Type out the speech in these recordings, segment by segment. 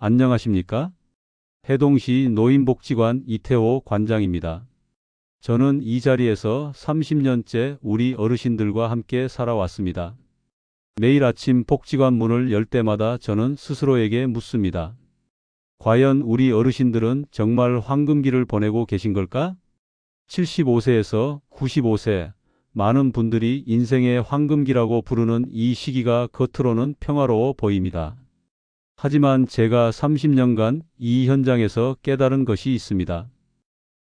안녕하십니까? 해동시 노인복지관 이태호 관장입니다. 저는 이 자리에서 30년째 우리 어르신들과 함께 살아왔습니다. 매일 아침 복지관 문을 열 때마다 저는 스스로에게 묻습니다. 과연 우리 어르신들은 정말 황금기를 보내고 계신 걸까? 75세에서 95세, 많은 분들이 인생의 황금기라고 부르는 이 시기가 겉으로는 평화로워 보입니다. 하지만 제가 30년간 이 현장에서 깨달은 것이 있습니다.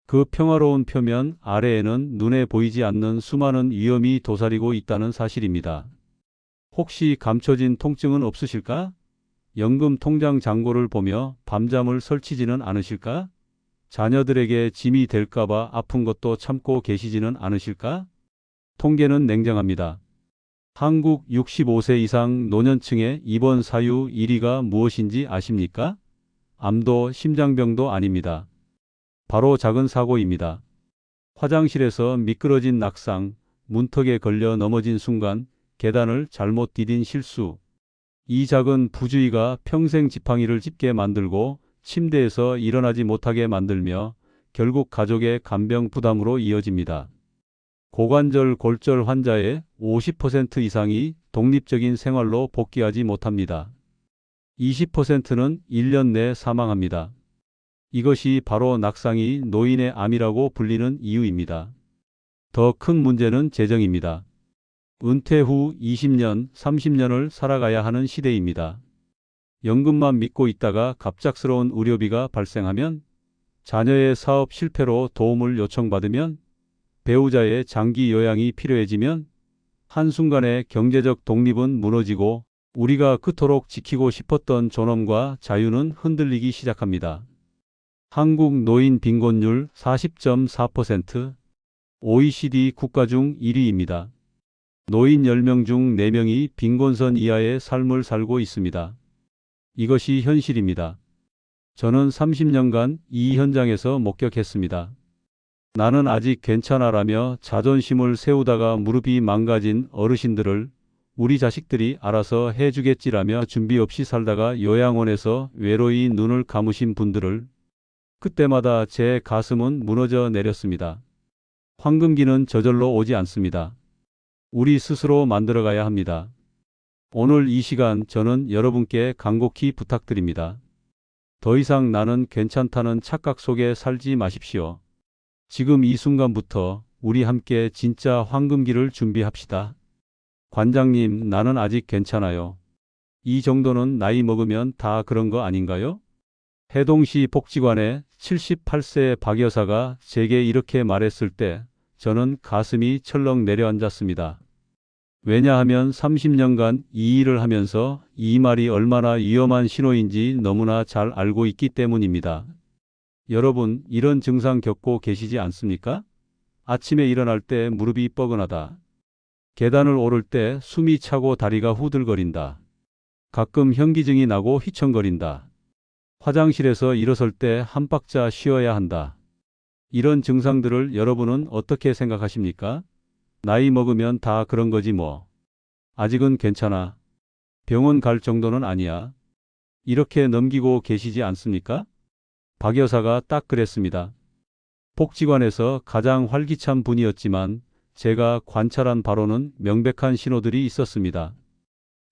그 평화로운 표면 아래에는 눈에 보이지 않는 수많은 위험이 도사리고 있다는 사실입니다. 혹시 감춰진 통증은 없으실까? 연금 통장 잔고를 보며 밤잠을 설치지는 않으실까? 자녀들에게 짐이 될까봐 아픈 것도 참고 계시지는 않으실까? 통계는 냉정합니다. 한국 65세 이상 노년층의 입원 사유 1위가 무엇인지 아십니까? 암도 심장병도 아닙니다. 바로 작은 사고입니다. 화장실에서 미끄러진 낙상, 문턱에 걸려 넘어진 순간, 계단을 잘못 디딘 실수. 이 작은 부주의가 평생 지팡이를 짚게 만들고 침대에서 일어나지 못하게 만들며 결국 가족의 간병 부담으로 이어집니다. 고관절 골절 환자의 50% 이상이 독립적인 생활로 복귀하지 못합니다. 20%는 1년 내 사망합니다. 이것이 바로 낙상이 노인의 암이라고 불리는 이유입니다. 더 큰 문제는 재정입니다. 은퇴 후 20년, 30년을 살아가야 하는 시대입니다. 연금만 믿고 있다가 갑작스러운 의료비가 발생하면, 자녀의 사업 실패로 도움을 요청받으면, 배우자의 장기 요양이 필요해지면 한순간에 경제적 독립은 무너지고 우리가 그토록 지키고 싶었던 존엄과 자유는 흔들리기 시작합니다. 한국 노인 빈곤율 40.4%, OECD 국가 중 1위입니다. 노인 10명 중 4명이 빈곤선 이하의 삶을 살고 있습니다. 이것이 현실입니다. 저는 30년간 이 현장에서 목격했습니다. 나는 아직 괜찮아라며 자존심을 세우다가 무릎이 망가진 어르신들을 우리 자식들이 알아서 해주겠지라며 준비 없이 살다가 요양원에서 외로이 눈을 감으신 분들을 그때마다 제 가슴은 무너져 내렸습니다. 황금기는 저절로 오지 않습니다. 우리 스스로 만들어가야 합니다. 오늘 이 시간 저는 여러분께 간곡히 부탁드립니다. 더 이상 나는 괜찮다는 착각 속에 살지 마십시오. 지금 이 순간부터 우리 함께 진짜 황금기를 준비합시다. 관장님, 나는 아직 괜찮아요. 이 정도는 나이 먹으면 다 그런 거 아닌가요? 해동시 복지관의 78세 박 여사가 제게 이렇게 말했을 때 저는 가슴이 철렁 내려앉았습니다. 왜냐하면 30년간 이 일을 하면서 이 말이 얼마나 위험한 신호인지 너무나 잘 알고 있기 때문입니다. 여러분, 이런 증상 겪고 계시지 않습니까? 아침에 일어날 때 무릎이 뻐근하다. 계단을 오를 때 숨이 차고 다리가 후들거린다. 가끔 현기증이 나고 휘청거린다. 화장실에서 일어설 때 한 박자 쉬어야 한다. 이런 증상들을 여러분은 어떻게 생각하십니까? 나이 먹으면 다 그런 거지 뭐. 아직은 괜찮아. 병원 갈 정도는 아니야. 이렇게 넘기고 계시지 않습니까? 박 여사가 딱 그랬습니다. 복지관에서 가장 활기찬 분이었지만 제가 관찰한 바로는 명백한 신호들이 있었습니다.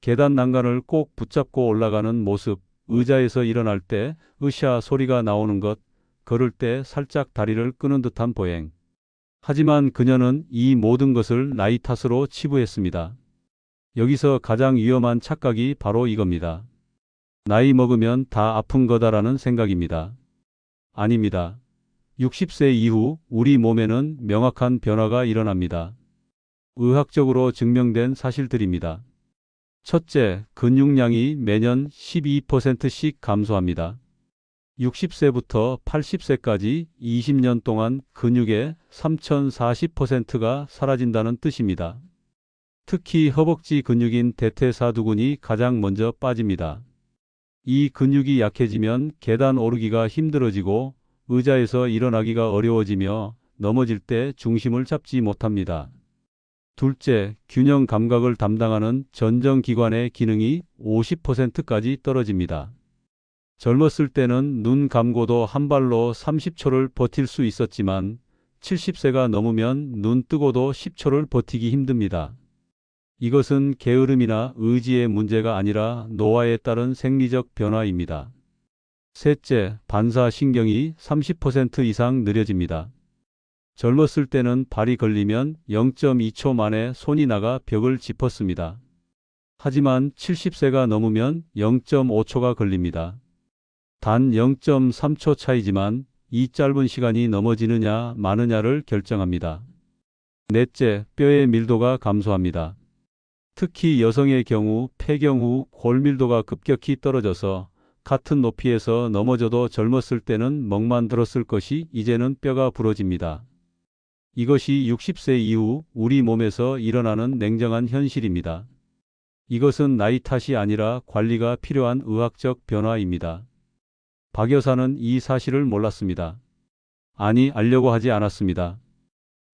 계단 난간을 꼭 붙잡고 올라가는 모습, 의자에서 일어날 때 으쌰 소리가 나오는 것, 걸을 때 살짝 다리를 끄는 듯한 보행. 하지만 그녀는 이 모든 것을 나이 탓으로 치부했습니다. 여기서 가장 위험한 착각이 바로 이겁니다. 나이 먹으면 다 아픈 거다라는 생각입니다. 아닙니다. 60세 이후 우리 몸에는 명확한 변화가 일어납니다. 의학적으로 증명된 사실들입니다. 첫째, 근육량이 매년 12%씩 감소합니다. 60세부터 80세까지 20년 동안 근육의 3040%가 사라진다는 뜻입니다. 특히 허벅지 근육인 대퇴사두근이 가장 먼저 빠집니다. 이 근육이 약해지면 계단 오르기가 힘들어지고 의자에서 일어나기가 어려워지며 넘어질 때 중심을 잡지 못합니다. 둘째, 균형 감각을 담당하는 전정기관의 기능이 50%까지 떨어집니다. 젊었을 때는 눈 감고도 한 발로 30초를 버틸 수 있었지만 70세가 넘으면 눈 뜨고도 10초를 버티기 힘듭니다. 이것은 게으름이나 의지의 문제가 아니라 노화에 따른 생리적 변화입니다. 셋째, 반사신경이 30% 이상 느려집니다. 젊었을 때는 발이 걸리면 0.2초 만에 손이 나가 벽을 짚었습니다. 하지만 70세가 넘으면 0.5초가 걸립니다. 단 0.3초 차이지만 이 짧은 시간이 넘어지느냐 마느냐를 결정합니다. 넷째, 뼈의 밀도가 감소합니다. 특히 여성의 경우 폐경 후 골밀도가 급격히 떨어져서 같은 높이에서 넘어져도 젊었을 때는 멍만 들었을 것이 이제는 뼈가 부러집니다. 이것이 60세 이후 우리 몸에서 일어나는 냉정한 현실입니다. 이것은 나이 탓이 아니라 관리가 필요한 의학적 변화입니다. 박 여사는 이 사실을 몰랐습니다. 아니, 알려고 하지 않았습니다.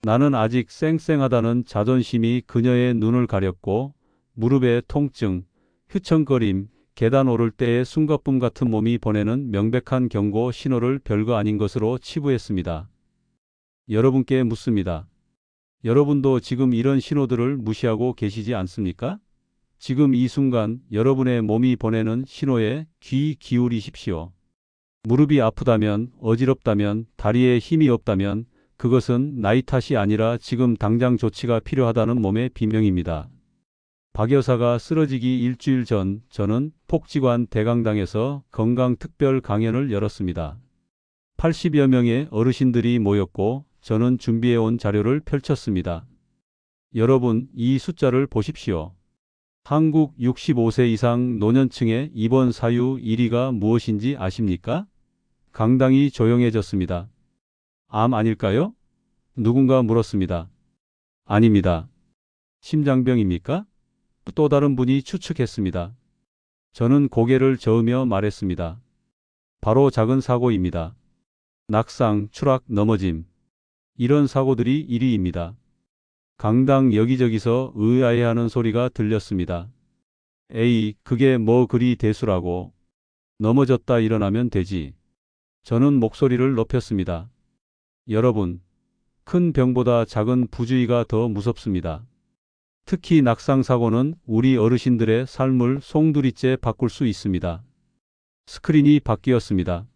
나는 아직 쌩쌩하다는 자존심이 그녀의 눈을 가렸고 무릎의 통증, 휘청거림, 계단 오를 때의 숨가쁨 같은 몸이 보내는 명백한 경고 신호를 별거 아닌 것으로 치부했습니다. 여러분께 묻습니다. 여러분도 지금 이런 신호들을 무시하고 계시지 않습니까? 지금 이 순간 여러분의 몸이 보내는 신호에 귀 기울이십시오. 무릎이 아프다면, 어지럽다면, 다리에 힘이 없다면 그것은 나이 탓이 아니라 지금 당장 조치가 필요하다는 몸의 비명입니다. 박 여사가 쓰러지기 일주일 전 저는 폭지관 대강당에서 건강특별 강연을 열었습니다. 80여 명의 어르신들이 모였고 저는 준비해온 자료를 펼쳤습니다. 여러분, 이 숫자를 보십시오. 한국 65세 이상 노년층의 입원 사유 1위가 무엇인지 아십니까? 강당이 조용해졌습니다. 암 아닐까요? 누군가 물었습니다. 아닙니다. 심장병입니까? 또 다른 분이 추측했습니다. 저는 고개를 저으며 말했습니다. 바로 작은 사고입니다. 낙상, 추락, 넘어짐. 이런 사고들이 1위입니다. 강당 여기저기서 의아해하는 소리가 들렸습니다. 에이, 그게 뭐 그리 대수라고. 넘어졌다 일어나면 되지. 저는 목소리를 높였습니다. 여러분, 큰 병보다 작은 부주의가 더 무섭습니다. 특히 낙상사고는 우리 어르신들의 삶을 송두리째 바꿀 수 있습니다. 스크린이 바뀌었습니다.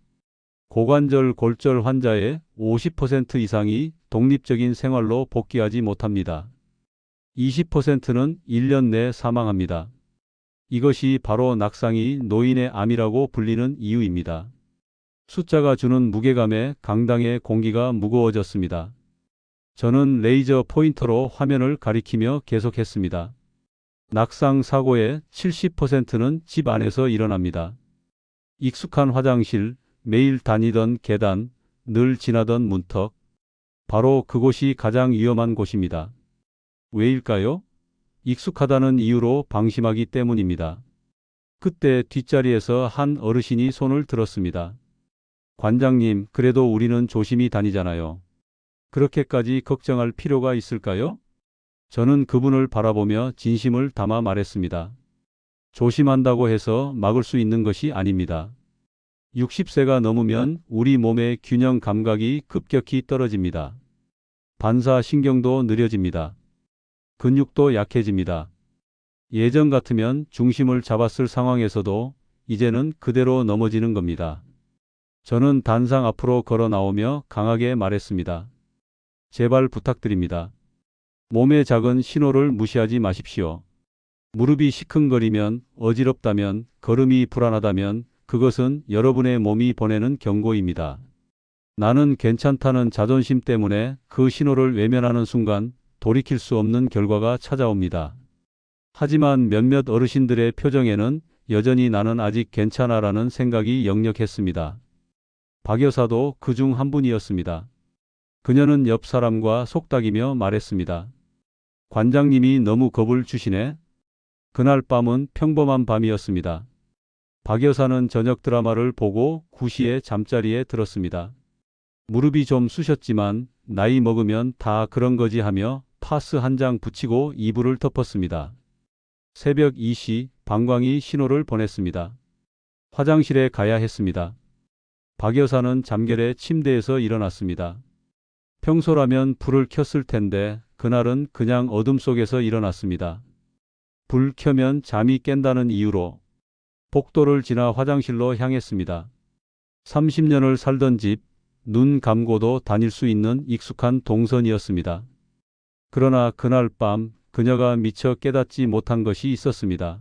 고관절 골절 환자의 50% 이상이 독립적인 생활로 복귀하지 못합니다. 20%는 1년 내 사망합니다. 이것이 바로 낙상이 노인의 암이라고 불리는 이유입니다. 숫자가 주는 무게감에 강당의 공기가 무거워졌습니다. 저는 레이저 포인터로 화면을 가리키며 계속했습니다. 낙상 사고의 70%는 집 안에서 일어납니다. 익숙한 화장실, 매일 다니던 계단, 늘 지나던 문턱. 바로 그곳이 가장 위험한 곳입니다. 왜일까요? 익숙하다는 이유로 방심하기 때문입니다. 그때 뒷자리에서 한 어르신이 손을 들었습니다. 관장님, 그래도 우리는 조심히 다니잖아요. 그렇게까지 걱정할 필요가 있을까요? 저는 그분을 바라보며 진심을 담아 말했습니다. 조심한다고 해서 막을 수 있는 것이 아닙니다. 60세가 넘으면 우리 몸의 균형 감각이 급격히 떨어집니다. 반사신경도 느려집니다. 근육도 약해집니다. 예전 같으면 중심을 잡았을 상황에서도 이제는 그대로 넘어지는 겁니다. 저는 단상 앞으로 걸어 나오며 강하게 말했습니다. 제발 부탁드립니다. 몸의 작은 신호를 무시하지 마십시오. 무릎이 시큰거리면, 어지럽다면, 걸음이 불안하다면 그것은 여러분의 몸이 보내는 경고입니다. 나는 괜찮다는 자존심 때문에 그 신호를 외면하는 순간 돌이킬 수 없는 결과가 찾아옵니다. 하지만 몇몇 어르신들의 표정에는 여전히 나는 아직 괜찮아라는 생각이 역력했습니다. 박 여사도 그중 한 분이었습니다. 그녀는 옆 사람과 속닥이며 말했습니다. 관장님이 너무 겁을 주시네. 그날 밤은 평범한 밤이었습니다. 박 여사는 저녁 드라마를 보고 9시에 잠자리에 들었습니다. 무릎이 좀 쑤셨지만 나이 먹으면 다 그런 거지 하며 파스 한 장 붙이고 이불을 덮었습니다. 새벽 2시 방광이 신호를 보냈습니다. 화장실에 가야 했습니다. 박 여사는 잠결에 침대에서 일어났습니다. 평소라면 불을 켰을 텐데 그날은 그냥 어둠 속에서 일어났습니다. 불 켜면 잠이 깬다는 이유로 복도를 지나 화장실로 향했습니다. 30년을 살던 집, 눈 감고도 다닐 수 있는 익숙한 동선이었습니다. 그러나 그날 밤 그녀가 미처 깨닫지 못한 것이 있었습니다.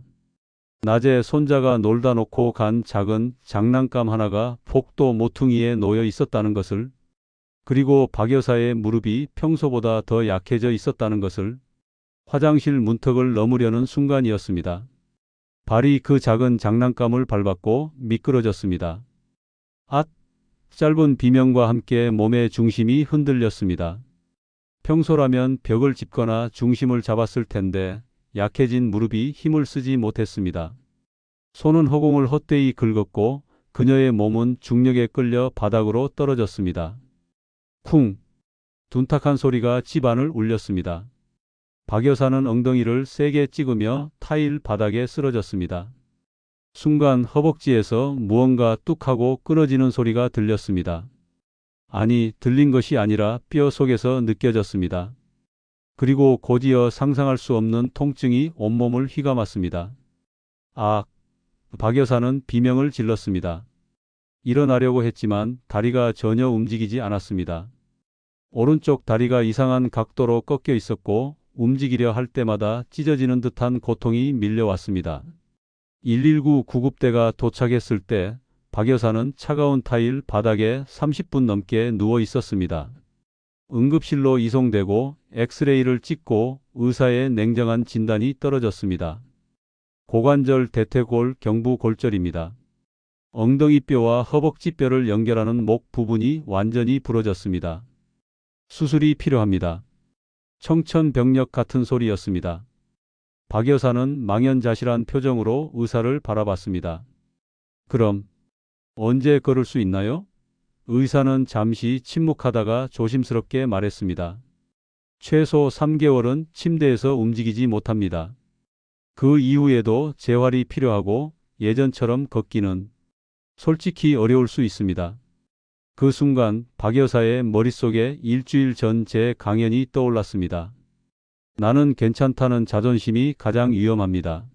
낮에 손자가 놀다 놓고 간 작은 장난감 하나가 복도 모퉁이에 놓여 있었다는 것을, 그리고 박 여사의 무릎이 평소보다 더 약해져 있었다는 것을, 화장실 문턱을 넘으려는 순간이었습니다. 발이 그 작은 장난감을 밟았고 미끄러졌습니다. 앗! 짧은 비명과 함께 몸의 중심이 흔들렸습니다. 평소라면 벽을 짚거나 중심을 잡았을 텐데 약해진 무릎이 힘을 쓰지 못했습니다. 손은 허공을 헛되이 긁었고 그녀의 몸은 중력에 끌려 바닥으로 떨어졌습니다. 쿵! 둔탁한 소리가 집안을 울렸습니다. 박 여사는 엉덩이를 세게 찍으며 타일 바닥에 쓰러졌습니다. 순간 허벅지에서 무언가 뚝하고 끊어지는 소리가 들렸습니다. 아니, 들린 것이 아니라 뼈 속에서 느껴졌습니다. 그리고 곧이어 상상할 수 없는 통증이 온몸을 휘감았습니다. 아! 박 여사는 비명을 질렀습니다. 일어나려고 했지만 다리가 전혀 움직이지 않았습니다. 오른쪽 다리가 이상한 각도로 꺾여 있었고 움직이려 할 때마다 찢어지는 듯한 고통이 밀려왔습니다. 119 구급대가 도착했을 때 박 여사는 차가운 타일 바닥에 30분 넘게 누워 있었습니다. 응급실로 이송되고 엑스레이를 찍고 의사의 냉정한 진단이 떨어졌습니다. 고관절 대퇴골 경부골절입니다. 엉덩이뼈와 허벅지뼈를 연결하는 목 부분이 완전히 부러졌습니다. 수술이 필요합니다. 청천벽력 같은 소리였습니다. 박 여사는 망연자실한 표정으로 의사를 바라봤습니다. 그럼 언제 걸을 수 있나요? 의사는 잠시 침묵하다가 조심스럽게 말했습니다. 최소 3개월은 침대에서 움직이지 못합니다. 그 이후에도 재활이 필요하고 예전처럼 걷기는 솔직히 어려울 수 있습니다. 그 순간 박 여사의 머릿속에 일주일 전 제 강연이 떠올랐습니다. 나는 괜찮다는 자존심이 가장 위험합니다.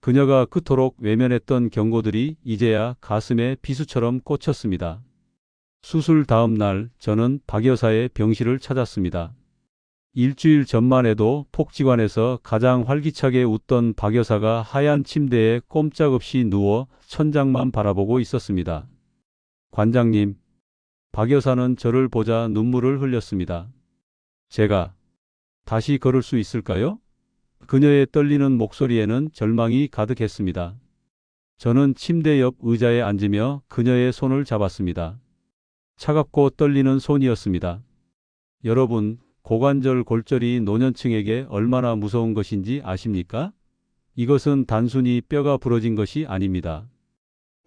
그녀가 그토록 외면했던 경고들이 이제야 가슴에 비수처럼 꽂혔습니다. 수술 다음 날 저는 박 여사의 병실을 찾았습니다. 일주일 전만 해도 폭지관에서 가장 활기차게 웃던 박 여사가 하얀 침대에 꼼짝없이 누워 천장만 바라보고 있었습니다. 관장님, 박 여사는 저를 보자 눈물을 흘렸습니다. 제가 다시 걸을 수 있을까요? 그녀의 떨리는 목소리에는 절망이 가득했습니다. 저는 침대 옆 의자에 앉으며 그녀의 손을 잡았습니다. 차갑고 떨리는 손이었습니다. 여러분, 고관절 골절이 노년층에게 얼마나 무서운 것인지 아십니까? 이것은 단순히 뼈가 부러진 것이 아닙니다.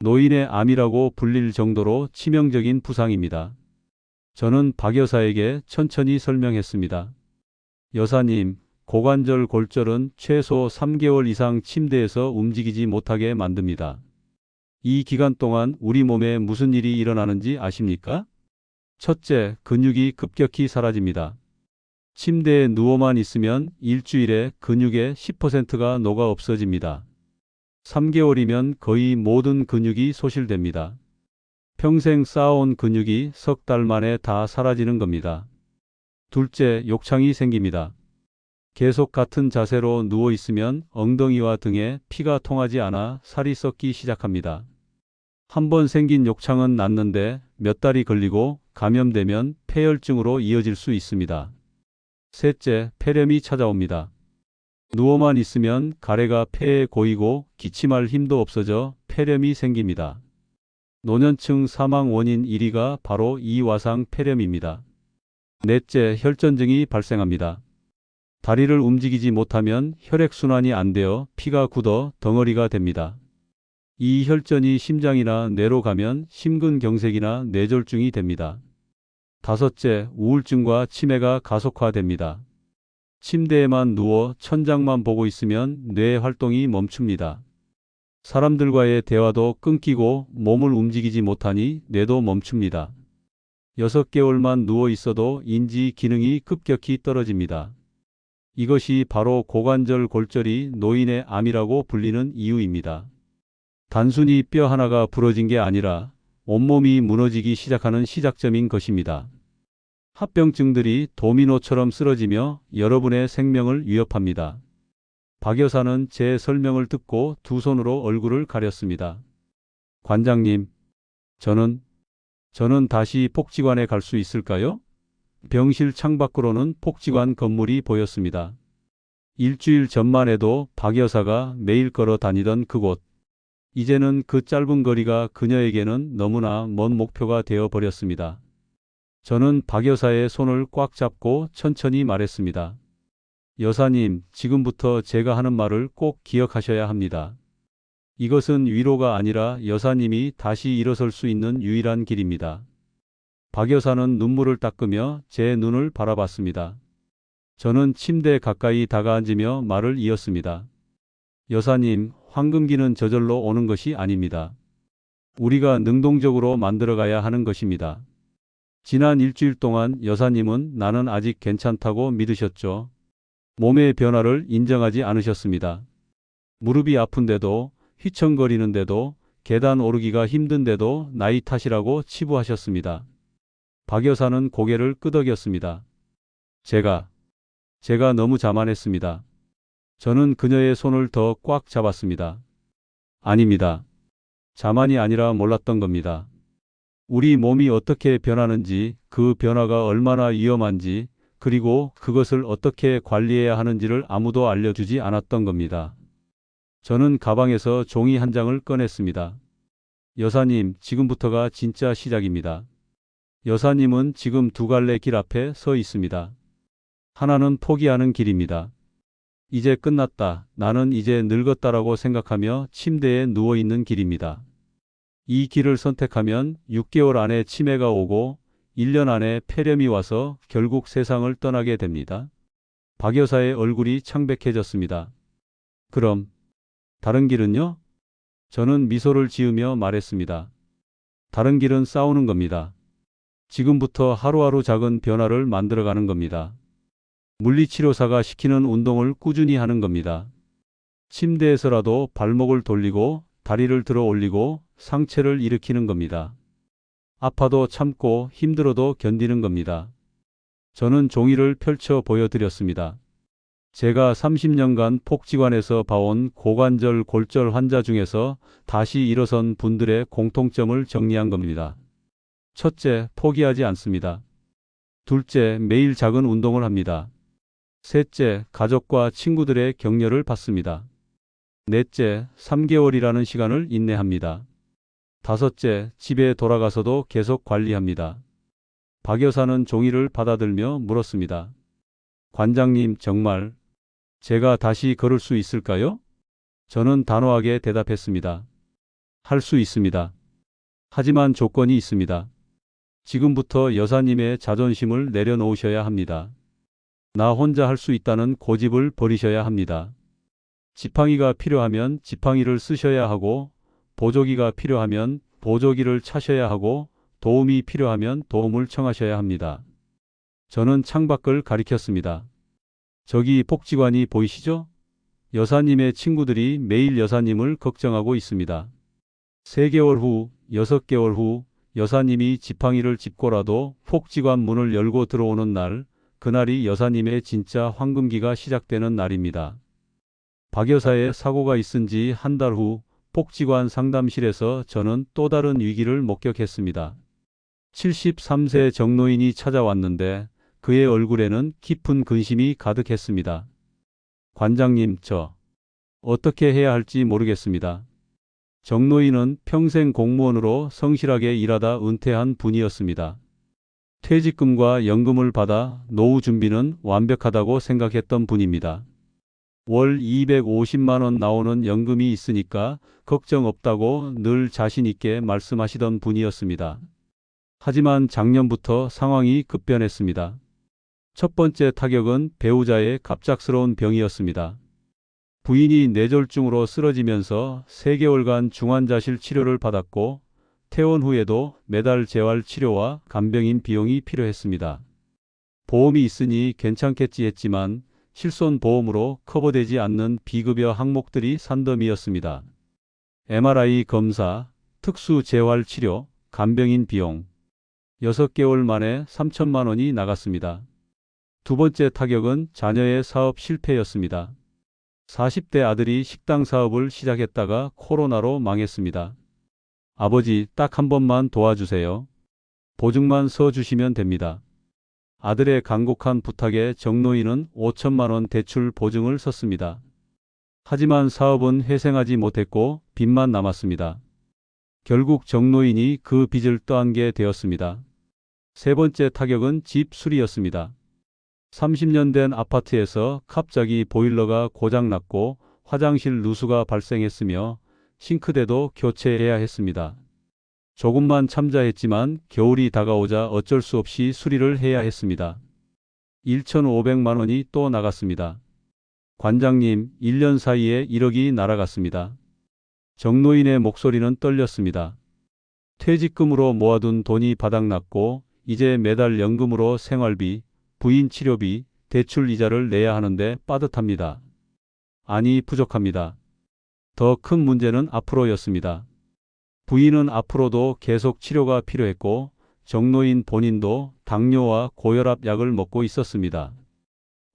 노인의 암이라고 불릴 정도로 치명적인 부상입니다. 저는 박 여사에게 천천히 설명했습니다. 여사님, 고관절 골절은 최소 3개월 이상 침대에서 움직이지 못하게 만듭니다. 이 기간 동안 우리 몸에 무슨 일이 일어나는지 아십니까? 첫째, 근육이 급격히 사라집니다. 침대에 누워만 있으면 일주일에 근육의 10%가 녹아 없어집니다. 3개월이면 거의 모든 근육이 소실됩니다. 평생 쌓아온 근육이 석 달 만에 다 사라지는 겁니다. 둘째, 욕창이 생깁니다. 계속 같은 자세로 누워 있으면 엉덩이와 등에 피가 통하지 않아 살이 썩기 시작합니다. 한번 생긴 욕창은 낫는데 몇 달이 걸리고 감염되면 폐혈증으로 이어질 수 있습니다. 셋째, 폐렴이 찾아옵니다. 누워만 있으면 가래가 폐에 고이고 기침할 힘도 없어져 폐렴이 생깁니다. 노년층 사망 원인 1위가 바로 이 와상 폐렴입니다. 넷째, 혈전증이 발생합니다. 다리를 움직이지 못하면 혈액순환이 안 되어 피가 굳어 덩어리가 됩니다. 이 혈전이 심장이나 뇌로 가면 심근경색이나 뇌졸중이 됩니다. 다섯째, 우울증과 치매가 가속화됩니다. 침대에만 누워 천장만 보고 있으면 뇌 활동이 멈춥니다. 사람들과의 대화도 끊기고 몸을 움직이지 못하니 뇌도 멈춥니다. 6개월만 누워 있어도 인지 기능이 급격히 떨어집니다. 이것이 바로 고관절 골절이 노인의 암이라고 불리는 이유입니다. 단순히 뼈 하나가 부러진 게 아니라 온몸이 무너지기 시작하는 시작점인 것입니다. 합병증들이 도미노처럼 쓰러지며 여러분의 생명을 위협합니다. 박 여사는 제 설명을 듣고 두 손으로 얼굴을 가렸습니다. 관장님, 저는 다시 복지관에 갈 수 있을까요? 병실 창밖으로는 복지관 건물이 보였습니다. 일주일 전만 해도 박 여사가 매일 걸어 다니던 그곳. 이제는 그 짧은 거리가 그녀에게는 너무나 먼 목표가 되어 버렸습니다. 저는 박 여사의 손을 꽉 잡고 천천히 말했습니다. 여사님, 지금부터 제가 하는 말을 꼭 기억하셔야 합니다. 이것은 위로가 아니라 여사님이 다시 일어설 수 있는 유일한 길입니다. 박 여사는 눈물을 닦으며 제 눈을 바라봤습니다. 저는 침대에 가까이 다가앉으며 말을 이었습니다. 여사님, 황금기는 저절로 오는 것이 아닙니다. 우리가 능동적으로 만들어가야 하는 것입니다. 지난 일주일 동안 여사님은 나는 아직 괜찮다고 믿으셨죠. 몸의 변화를 인정하지 않으셨습니다. 무릎이 아픈데도, 휘청거리는데도, 계단 오르기가 힘든데도 나이 탓이라고 치부하셨습니다. 박 여사는 고개를 끄덕였습니다. 제가 너무 자만했습니다. 저는 그녀의 손을 더 꽉 잡았습니다. 아닙니다. 자만이 아니라 몰랐던 겁니다. 우리 몸이 어떻게 변하는지, 그 변화가 얼마나 위험한지, 그리고 그것을 어떻게 관리해야 하는지를 아무도 알려주지 않았던 겁니다. 저는 가방에서 종이 한 장을 꺼냈습니다. 여사님, 지금부터가 진짜 시작입니다. 여사님은 지금 두 갈래 길 앞에 서 있습니다. 하나는 포기하는 길입니다. 이제 끝났다. 나는 이제 늙었다라고 생각하며 침대에 누워 있는 길입니다. 이 길을 선택하면 6개월 안에 치매가 오고 1년 안에 폐렴이 와서 결국 세상을 떠나게 됩니다. 박 여사의 얼굴이 창백해졌습니다. 그럼 다른 길은요? 저는 미소를 지으며 말했습니다. 다른 길은 싸우는 겁니다. 지금부터 하루하루 작은 변화를 만들어가는 겁니다. 물리치료사가 시키는 운동을 꾸준히 하는 겁니다. 침대에서라도 발목을 돌리고 다리를 들어 올리고 상체를 일으키는 겁니다. 아파도 참고 힘들어도 견디는 겁니다. 저는 종이를 펼쳐 보여드렸습니다. 제가 30년간 복지관에서 봐온 고관절 골절 환자 중에서 다시 일어선 분들의 공통점을 정리한 겁니다. 첫째, 포기하지 않습니다. 둘째, 매일 작은 운동을 합니다. 셋째, 가족과 친구들의 격려를 받습니다. 넷째, 3개월이라는 시간을 인내합니다. 다섯째, 집에 돌아가서도 계속 관리합니다. 박 여사는 종이를 받아들며 물었습니다. 관장님, 정말 제가 다시 걸을 수 있을까요? 저는 단호하게 대답했습니다. 할 수 있습니다. 하지만 조건이 있습니다. 지금부터 여사님의 자존심을 내려놓으셔야 합니다. 나 혼자 할 수 있다는 고집을 버리셔야 합니다. 지팡이가 필요하면 지팡이를 쓰셔야 하고, 보조기가 필요하면 보조기를 차셔야 하고, 도움이 필요하면 도움을 청하셔야 합니다. 저는 창밖을 가리켰습니다. 저기 복지관이 보이시죠? 여사님의 친구들이 매일 여사님을 걱정하고 있습니다. 3개월 후, 6개월 후 여사님이 지팡이를 짚고라도 복지관 문을 열고 들어오는 날, 그날이 여사님의 진짜 황금기가 시작되는 날입니다. 박 여사의 사고가 있은 지 한 달 후 복지관 상담실에서 저는 또 다른 위기를 목격했습니다. 73세 정노인이 찾아왔는데 그의 얼굴에는 깊은 근심이 가득했습니다. 관장님, 저 어떻게 해야 할지 모르겠습니다. 정노인은 평생 공무원으로 성실하게 일하다 은퇴한 분이었습니다. 퇴직금과 연금을 받아 노후 준비는 완벽하다고 생각했던 분입니다. 월 250만 원 나오는 연금이 있으니까 걱정 없다고 늘 자신 있게 말씀하시던 분이었습니다. 하지만 작년부터 상황이 급변했습니다. 첫 번째 타격은 배우자의 갑작스러운 병이었습니다. 부인이 뇌졸중으로 쓰러지면서 3개월간 중환자실 치료를 받았고 퇴원 후에도 매달 재활 치료와 간병인 비용이 필요했습니다. 보험이 있으니 괜찮겠지 했지만 실손보험으로 커버되지 않는 비급여 항목들이 산더미였습니다. MRI 검사, 특수 재활 치료, 간병인 비용. 6개월 만에 3천만 원이 나갔습니다. 두 번째 타격은 자녀의 사업 실패였습니다. 40대 아들이 식당 사업을 시작했다가 코로나로 망했습니다. 아버지, 딱 한 번만 도와주세요. 보증만 서주시면 됩니다. 아들의 간곡한 부탁에 정노인은 5천만 원 대출 보증을 섰습니다. 하지만 사업은 회생하지 못했고 빚만 남았습니다. 결국 정노인이 그 빚을 떠안게 되었습니다. 세 번째 타격은 집 수리였습니다. 30년 된 아파트에서 갑자기 보일러가 고장났고 화장실 누수가 발생했으며 싱크대도 교체해야 했습니다. 조금만 참자 했지만 겨울이 다가오자 어쩔 수 없이 수리를 해야 했습니다. 1,500만 원이 또 나갔습니다. 관장님, 1년 사이에 1억이 날아갔습니다. 정노인의 목소리는 떨렸습니다. 퇴직금으로 모아둔 돈이 바닥났고 이제 매달 연금으로 생활비, 부인 치료비, 대출 이자를 내야 하는데 빠듯합니다. 아니, 부족합니다. 더 큰 문제는 앞으로였습니다. 부인은 앞으로도 계속 치료가 필요했고 정노인 본인도 당뇨와 고혈압 약을 먹고 있었습니다.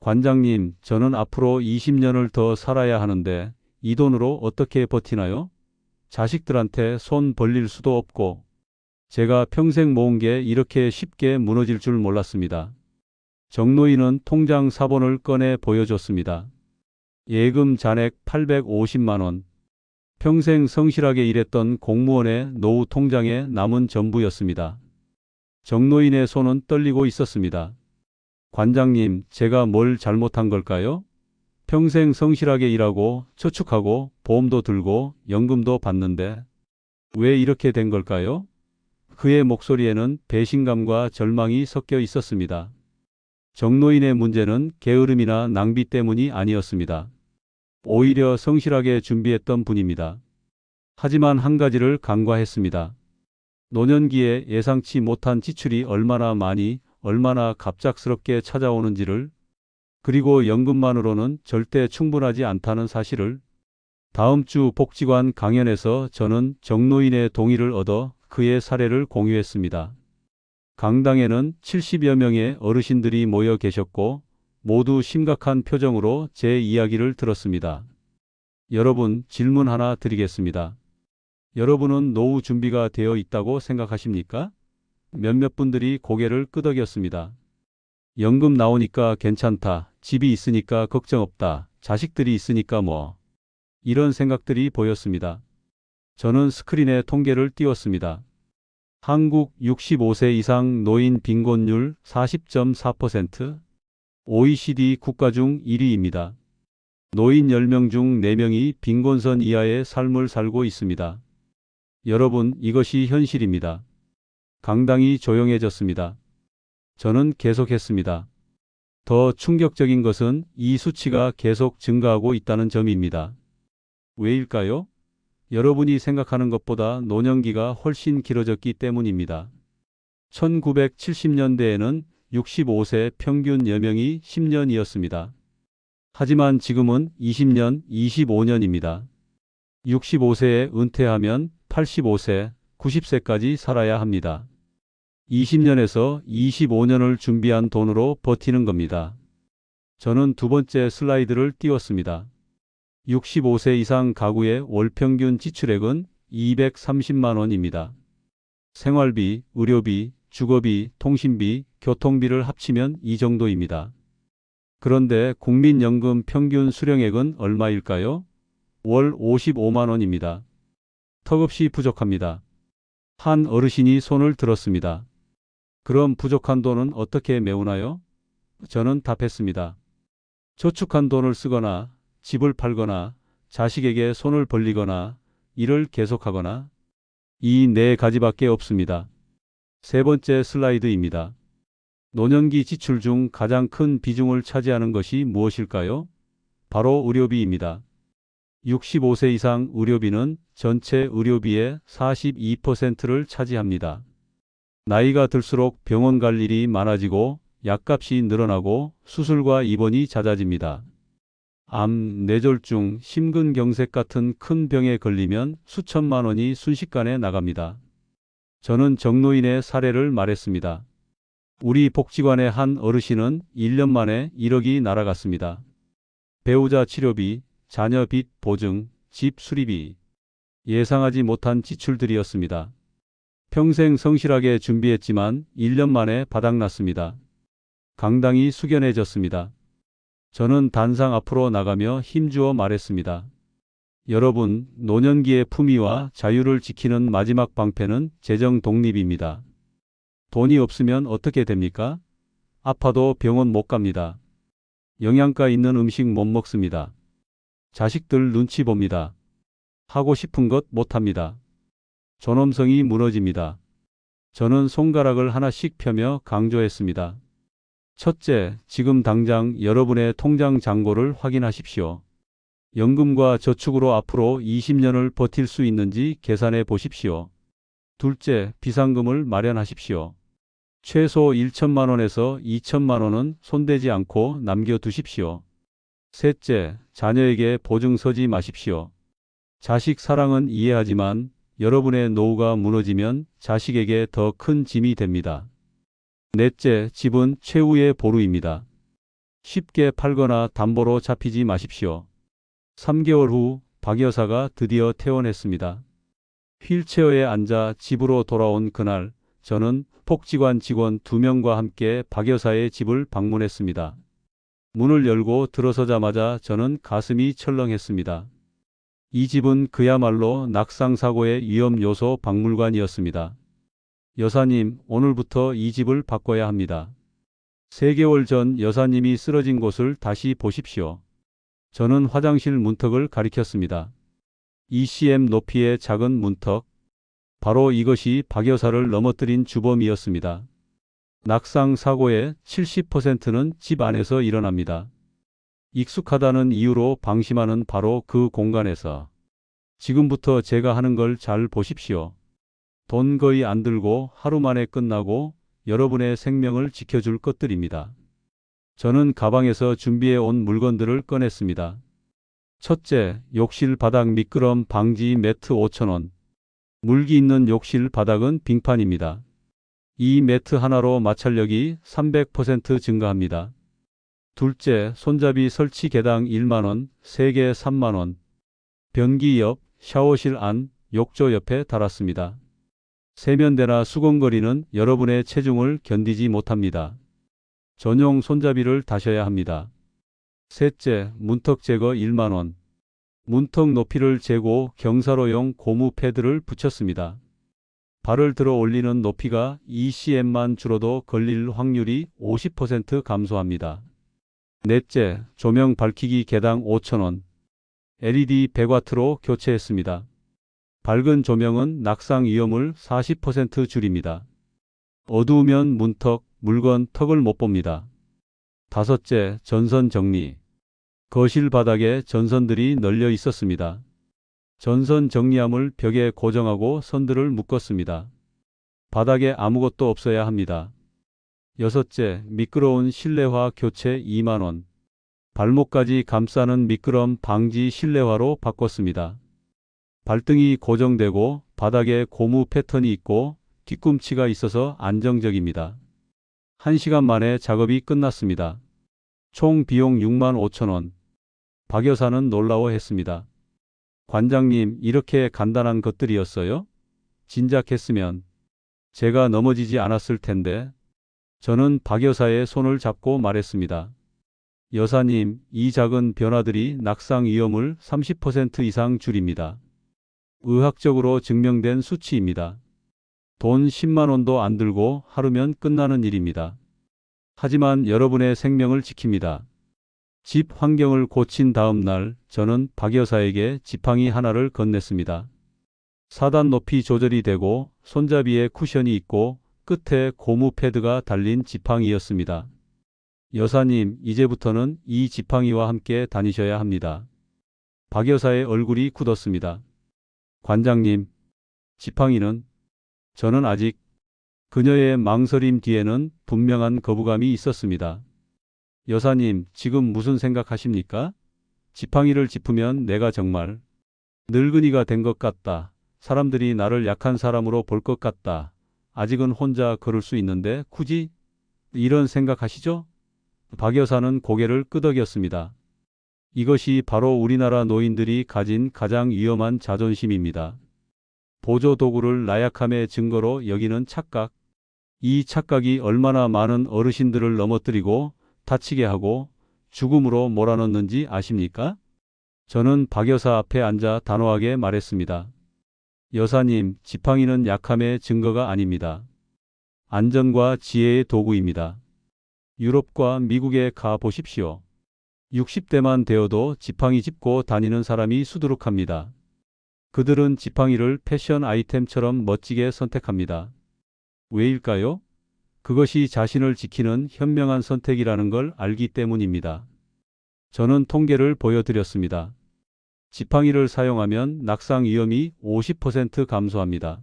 관장님, 저는 앞으로 20년을 더 살아야 하는데 이 돈으로 어떻게 버티나요? 자식들한테 손 벌릴 수도 없고 제가 평생 모은 게 이렇게 쉽게 무너질 줄 몰랐습니다. 정노인은 통장 사본을 꺼내 보여줬습니다. 예금 잔액 850만 원. 평생 성실하게 일했던 공무원의 노후 통장에 남은 전부였습니다. 정노인의 손은 떨리고 있었습니다. 관장님, 제가 뭘 잘못한 걸까요? 평생 성실하게 일하고 저축하고 보험도 들고 연금도 받는데 왜 이렇게 된 걸까요? 그의 목소리에는 배신감과 절망이 섞여 있었습니다. 정노인의 문제는 게으름이나 낭비 때문이 아니었습니다. 오히려 성실하게 준비했던 분입니다. 하지만 한 가지를 간과했습니다. 노년기에 예상치 못한 지출이 얼마나 많이, 얼마나 갑작스럽게 찾아오는지를, 그리고 연금만으로는 절대 충분하지 않다는 사실을. 다음 주 복지관 강연에서 저는 정노인의 동의를 얻어 그의 사례를 공유했습니다. 강당에는 70여 명의 어르신들이 모여 계셨고 모두 심각한 표정으로 제 이야기를 들었습니다. 여러분, 질문 하나 드리겠습니다. 여러분은 노후 준비가 되어 있다고 생각하십니까? 몇몇 분들이 고개를 끄덕였습니다. 연금 나오니까 괜찮다. 집이 있으니까 걱정 없다. 자식들이 있으니까 뭐. 이런 생각들이 보였습니다. 저는 스크린에 통계를 띄웠습니다. 한국 65세 이상 노인 빈곤율 40.4%. OECD 국가 중 1위입니다. 노인 10명 중 4명이 빈곤선 이하의 삶을 살고 있습니다. 여러분, 이것이 현실입니다. 강당이 조용해졌습니다. 저는 계속했습니다. 더 충격적인 것은 이 수치가 계속 증가하고 있다는 점입니다. 왜일까요? 여러분이 생각하는 것보다 노년기가 훨씬 길어졌기 때문입니다. 1970년대에는 65세 평균 여명이 10년이었습니다. 하지만 지금은 20년, 25년입니다. 65세에 은퇴하면 85세, 90세까지 살아야 합니다. 20년에서 25년을 준비한 돈으로 버티는 겁니다. 저는 두 번째 슬라이드를 띄웠습니다. 65세 이상 가구의 월 평균 지출액은 230만 원입니다. 생활비, 의료비, 주거비, 통신비, 교통비를 합치면 이 정도입니다. 그런데 국민연금 평균 수령액은 얼마일까요? 월 55만 원입니다. 턱없이 부족합니다. 한 어르신이 손을 들었습니다. 그럼 부족한 돈은 어떻게 메우나요? 저는 답했습니다. 저축한 돈을 쓰거나 집을 팔거나 자식에게 손을 벌리거나 일을 계속하거나 이 네 가지밖에 없습니다. 세 번째 슬라이드입니다. 노년기 지출 중 가장 큰 비중을 차지하는 것이 무엇일까요? 바로 의료비입니다. 65세 이상 의료비는 전체 의료비의 42%를 차지합니다. 나이가 들수록 병원 갈 일이 많아지고 약값이 늘어나고 수술과 입원이 잦아집니다. 암, 뇌졸중, 심근경색 같은 큰 병에 걸리면 수천만 원이 순식간에 나갑니다. 저는 정노인의 사례를 말했습니다. 우리 복지관의 한 어르신은 1년 만에 1억이 날아갔습니다. 배우자 치료비, 자녀 빚 보증, 집 수리비, 예상하지 못한 지출들이었습니다. 평생 성실하게 준비했지만 1년 만에 바닥났습니다. 강당이 숙연해졌습니다. 저는 단상 앞으로 나가며 힘주어 말했습니다. 여러분, 노년기의 품위와 자유를 지키는 마지막 방패는 재정 독립입니다. 돈이 없으면 어떻게 됩니까? 아파도 병원 못 갑니다. 영양가 있는 음식 못 먹습니다. 자식들 눈치 봅니다. 하고 싶은 것 못합니다. 존엄성이 무너집니다. 저는 손가락을 하나씩 펴며 강조했습니다. 첫째, 지금 당장 여러분의 통장 잔고를 확인하십시오. 연금과 저축으로 앞으로 20년을 버틸 수 있는지 계산해 보십시오. 둘째, 비상금을 마련하십시오. 최소 1천만 원에서 2천만 원은 손대지 않고 남겨두십시오. 셋째, 자녀에게 보증 서지 마십시오. 자식 사랑은 이해하지만 여러분의 노후가 무너지면 자식에게 더 큰 짐이 됩니다. 넷째, 집은 최후의 보루입니다. 쉽게 팔거나 담보로 잡히지 마십시오. 3개월 후 박 여사가 드디어 퇴원했습니다. 휠체어에 앉아 집으로 돌아온 그날, 저는 복지관 직원 2명과 함께 박 여사의 집을 방문했습니다. 문을 열고 들어서자마자 저는 가슴이 철렁했습니다. 이 집은 그야말로 낙상사고의 위험 요소 박물관이었습니다. 여사님, 오늘부터 이 집을 바꿔야 합니다. 3개월 전 여사님이 쓰러진 곳을 다시 보십시오. 저는 화장실 문턱을 가리켰습니다. ECM 높이의 작은 문턱. 바로 이것이 박 여사를 넘어뜨린 주범이었습니다. 낙상 사고의 70%는 집 안에서 일어납니다. 익숙하다는 이유로 방심하는 바로 그 공간에서. 지금부터 제가 하는 걸 잘 보십시오. 돈 거의 안 들고 하루 만에 끝나고 여러분의 생명을 지켜줄 것들입니다. 저는 가방에서 준비해 온 물건들을 꺼냈습니다. 첫째, 욕실 바닥 미끄럼 방지 매트 5,000원. 물기 있는 욕실 바닥은 빙판입니다. 이 매트 하나로 마찰력이 300% 증가합니다. 둘째, 손잡이 설치 개당 1만원, 3개 3만원. 변기 옆, 샤워실 안, 욕조 옆에 달았습니다. 세면대나 수건거리는 여러분의 체중을 견디지 못합니다. 전용 손잡이를 다셔야 합니다. 셋째, 문턱 제거 1만원. 문턱 높이를 재고 경사로용 고무 패드를 붙였습니다. 발을 들어 올리는 높이가 ECM만 줄어도 걸릴 확률이 50% 감소합니다. 넷째, 조명 밝히기 개당 5,000원. LED 100W로 교체했습니다. 밝은 조명은 낙상 위험을 40% 줄입니다. 어두우면 문턱, 물건, 턱을 못 봅니다. 다섯째, 전선 정리. 거실 바닥에 전선들이 널려 있었습니다. 전선 정리함을 벽에 고정하고 선들을 묶었습니다. 바닥에 아무것도 없어야 합니다. 여섯째, 미끄러운 실내화 교체 2만원. 발목까지 감싸는 미끄럼 방지 실내화로 바꿨습니다. 발등이 고정되고 바닥에 고무 패턴이 있고 뒤꿈치가 있어서 안정적입니다. 1시간 만에 작업이 끝났습니다. 총 비용 6만 5천 원. 박 여사는 놀라워했습니다. 관장님, 이렇게 간단한 것들이었어요? 진작했으면 제가 넘어지지 않았을 텐데. 저는 박 여사의 손을 잡고 말했습니다. 여사님, 이 작은 변화들이 낙상 위험을 30% 이상 줄입니다. 의학적으로 증명된 수치입니다. 돈 10만 원도 안 들고 하루면 끝나는 일입니다. 하지만 여러분의 생명을 지킵니다. 집 환경을 고친 다음 날 저는 박 여사에게 지팡이 하나를 건넸습니다. 4단 높이 조절이 되고 손잡이에 쿠션이 있고 끝에 고무 패드가 달린 지팡이였습니다. 여사님, 이제부터는 이 지팡이와 함께 다니셔야 합니다. 박 여사의 얼굴이 굳었습니다. 관장님, 지팡이는? 저는 아직 그녀의 망설임 뒤에는 분명한 거부감이 있었습니다. 여사님, 지금 무슨 생각하십니까? 지팡이를 짚으면 내가 정말 늙은이가 된 것 같다. 사람들이 나를 약한 사람으로 볼 것 같다. 아직은 혼자 걸을 수 있는데 굳이 이런 생각하시죠? 박 여사는 고개를 끄덕였습니다. 이것이 바로 우리나라 노인들이 가진 가장 위험한 자존심입니다. 보조 도구를 나약함의 증거로 여기는 착각. 이 착각이 얼마나 많은 어르신들을 넘어뜨리고 다치게 하고 죽음으로 몰아넣는지 아십니까? 저는 박 여사 앞에 앉아 단호하게 말했습니다. 여사님, 지팡이는 약함의 증거가 아닙니다. 안전과 지혜의 도구입니다. 유럽과 미국에 가 보십시오. 60대만 되어도 지팡이 짚고 다니는 사람이 수두룩합니다. 그들은 지팡이를 패션 아이템처럼 멋지게 선택합니다. 왜일까요? 그것이 자신을 지키는 현명한 선택이라는 걸 알기 때문입니다. 저는 통계를 보여드렸습니다. 지팡이를 사용하면 낙상 위험이 50% 감소합니다.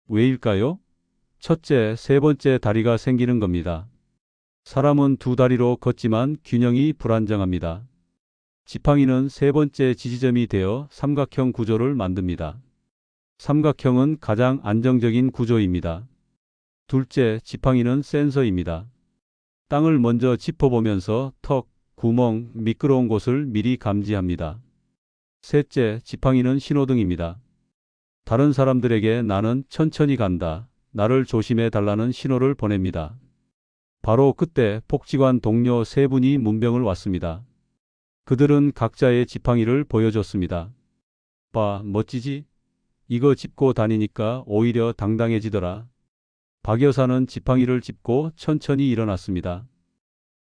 왜일까요? 첫째, 세 번째 다리가 생기는 겁니다. 사람은 두 다리로 걷지만 균형이 불안정합니다. 지팡이는 세 번째 지지점이 되어 삼각형 구조를 만듭니다. 삼각형은 가장 안정적인 구조입니다. 둘째, 지팡이는 센서입니다. 땅을 먼저 짚어보면서 턱, 구멍, 미끄러운 곳을 미리 감지합니다. 셋째, 지팡이는 신호등입니다. 다른 사람들에게 나는 천천히 간다, 나를 조심해 달라는 신호를 보냅니다. 바로 그때 복지관 동료 세 분이 문병을 왔습니다. 그들은 각자의 지팡이를 보여줬습니다. 봐, 멋지지? 이거 짚고 다니니까 오히려 당당해지더라. 박 여사는 지팡이를 짚고 천천히 일어났습니다.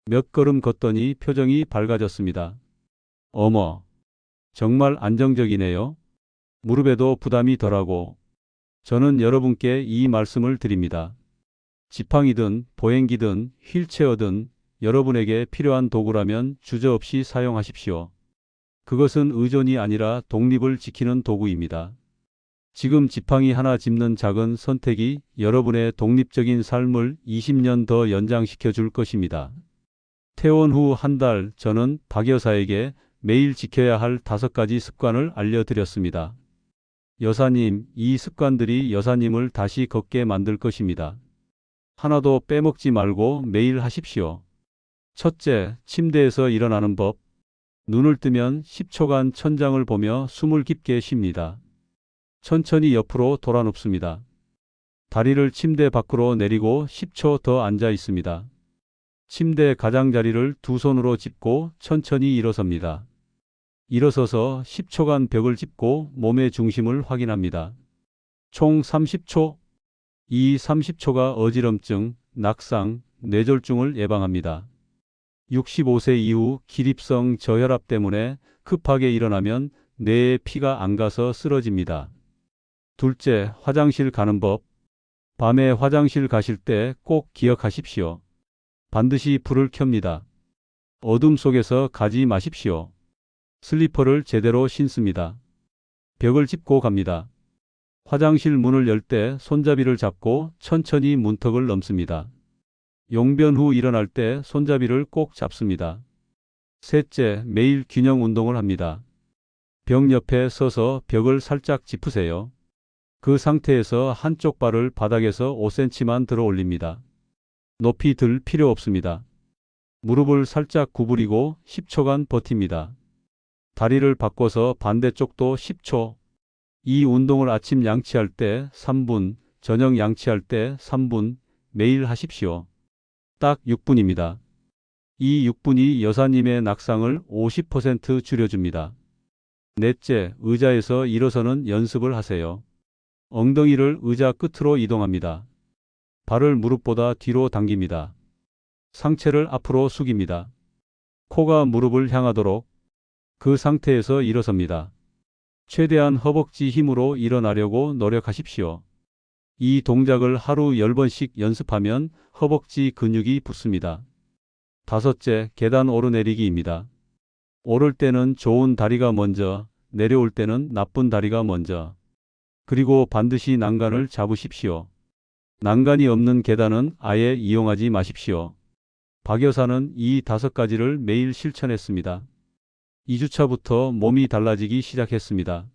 몇 걸음 걷더니 표정이 밝아졌습니다. 어머, 정말 안정적이네요. 무릎에도 부담이 덜하고. 저는 여러분께 이 말씀을 드립니다. 지팡이든 보행기든 휠체어든 여러분에게 필요한 도구라면 주저없이 사용하십시오. 그것은 의존이 아니라 독립을 지키는 도구입니다. 지금 지팡이 하나 짚는 작은 선택이 여러분의 독립적인 삶을 20년 더 연장시켜 줄 것입니다. 퇴원 후 한 달 저는 박 여사에게 매일 지켜야 할 5가지 습관을 알려드렸습니다. 여사님, 이 습관들이 여사님을 다시 걷게 만들 것입니다. 하나도 빼먹지 말고 매일 하십시오. 첫째, 침대에서 일어나는 법. 눈을 뜨면 10초간 천장을 보며 숨을 깊게 쉽니다. 천천히 옆으로 돌아 눕습니다. 다리를 침대 밖으로 내리고 10초 더 앉아 있습니다. 침대 가장자리를 두 손으로 짚고 천천히 일어섭니다. 일어서서 10초간 벽을 짚고 몸의 중심을 확인합니다. 총 30초. 이 30초가 어지럼증, 낙상, 뇌졸중을 예방합니다. 65세 이후 기립성 저혈압 때문에 급하게 일어나면 뇌에 피가 안 가서 쓰러집니다. 둘째, 화장실 가는 법. 밤에 화장실 가실 때 꼭 기억하십시오. 반드시 불을 켭니다. 어둠 속에서 가지 마십시오. 슬리퍼를 제대로 신습니다. 벽을 짚고 갑니다. 화장실 문을 열 때 손잡이를 잡고 천천히 문턱을 넘습니다. 용변 후 일어날 때 손잡이를 꼭 잡습니다. 셋째, 매일 균형 운동을 합니다. 벽 옆에 서서 벽을 살짝 짚으세요. 그 상태에서 한쪽 발을 바닥에서 5cm만 들어 올립니다. 높이 들 필요 없습니다. 무릎을 살짝 구부리고 10초간 버팁니다. 다리를 바꿔서 반대쪽도 10초. 이 운동을 아침 양치할 때 3분, 저녁 양치할 때 3분, 매일 하십시오. 딱 6분입니다. 이 6분이 여사님의 낙상을 50% 줄여줍니다. 넷째, 의자에서 일어서는 연습을 하세요. 엉덩이를 의자 끝으로 이동합니다. 발을 무릎보다 뒤로 당깁니다. 상체를 앞으로 숙입니다. 코가 무릎을 향하도록. 그 상태에서 일어섭니다. 최대한 허벅지 힘으로 일어나려고 노력하십시오. 이 동작을 하루 10번씩 연습하면 허벅지 근육이 붙습니다. 다섯째, 계단 오르내리기입니다. 오를 때는 좋은 다리가 먼저, 내려올 때는 나쁜 다리가 먼저. 그리고 반드시 난간을 잡으십시오. 난간이 없는 계단은 아예 이용하지 마십시오. 박 여사는 이 5가지를 매일 실천했습니다. 2주차부터 몸이 달라지기 시작했습니다.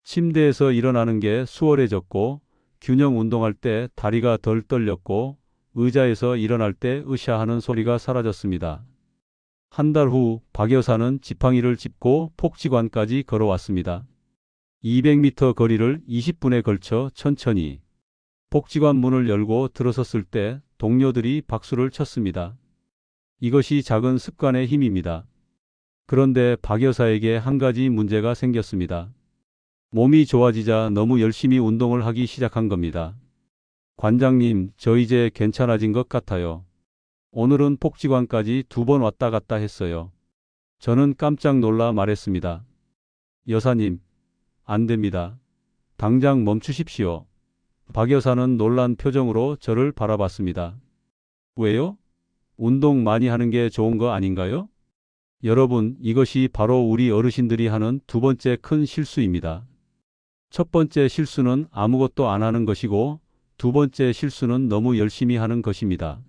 침대에서 일어나는 게 수월해졌고, 균형 운동할 때 다리가 덜 떨렸고, 의자에서 일어날 때 으쌰 하는 소리가 사라졌습니다. 한 달 후 박 여사는 지팡이를 짚고 복지관까지 걸어왔습니다. 200m 거리를 20분에 걸쳐 천천히. 복지관 문을 열고 들어섰을 때 동료들이 박수를 쳤습니다. 이것이 작은 습관의 힘입니다. 그런데 박 여사에게 한 가지 문제가 생겼습니다. 몸이 좋아지자 너무 열심히 운동을 하기 시작한 겁니다. 관장님, 저 이제 괜찮아진 것 같아요. 오늘은 복지관까지 2번 왔다 갔다 했어요. 저는 깜짝 놀라 말했습니다. 여사님, 안 됩니다. 당장 멈추십시오. 박 여사는 놀란 표정으로 저를 바라봤습니다. 왜요? 운동 많이 하는 게 좋은 거 아닌가요? 여러분, 이것이 바로 우리 어르신들이 하는 2번째 큰 실수입니다. 첫 번째 실수는 아무것도 안 하는 것이고, 2번째 실수는 너무 열심히 하는 것입니다.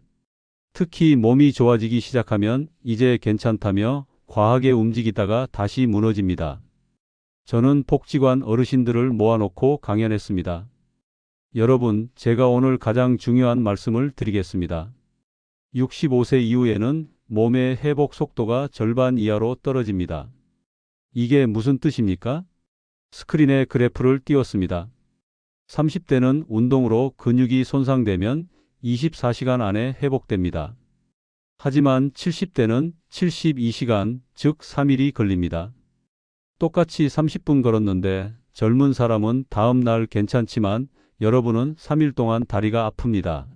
특히 몸이 좋아지기 시작하면 이제 괜찮다며 과하게 움직이다가 다시 무너집니다. 저는 복지관 어르신들을 모아놓고 강연했습니다. 여러분, 제가 오늘 가장 중요한 말씀을 드리겠습니다. 65세 이후에는 몸의 회복 속도가 절반 이하로 떨어집니다. 이게 무슨 뜻입니까? 스크린에 그래프를 띄웠습니다. 30대는 운동으로 근육이 손상되면 24시간 안에 회복됩니다. 하지만 70대는 72시간, 즉 3일이 걸립니다. 똑같이 30분 걸었는데 젊은 사람은 다음 날 괜찮지만 여러분은 3일 동안 다리가 아픕니다.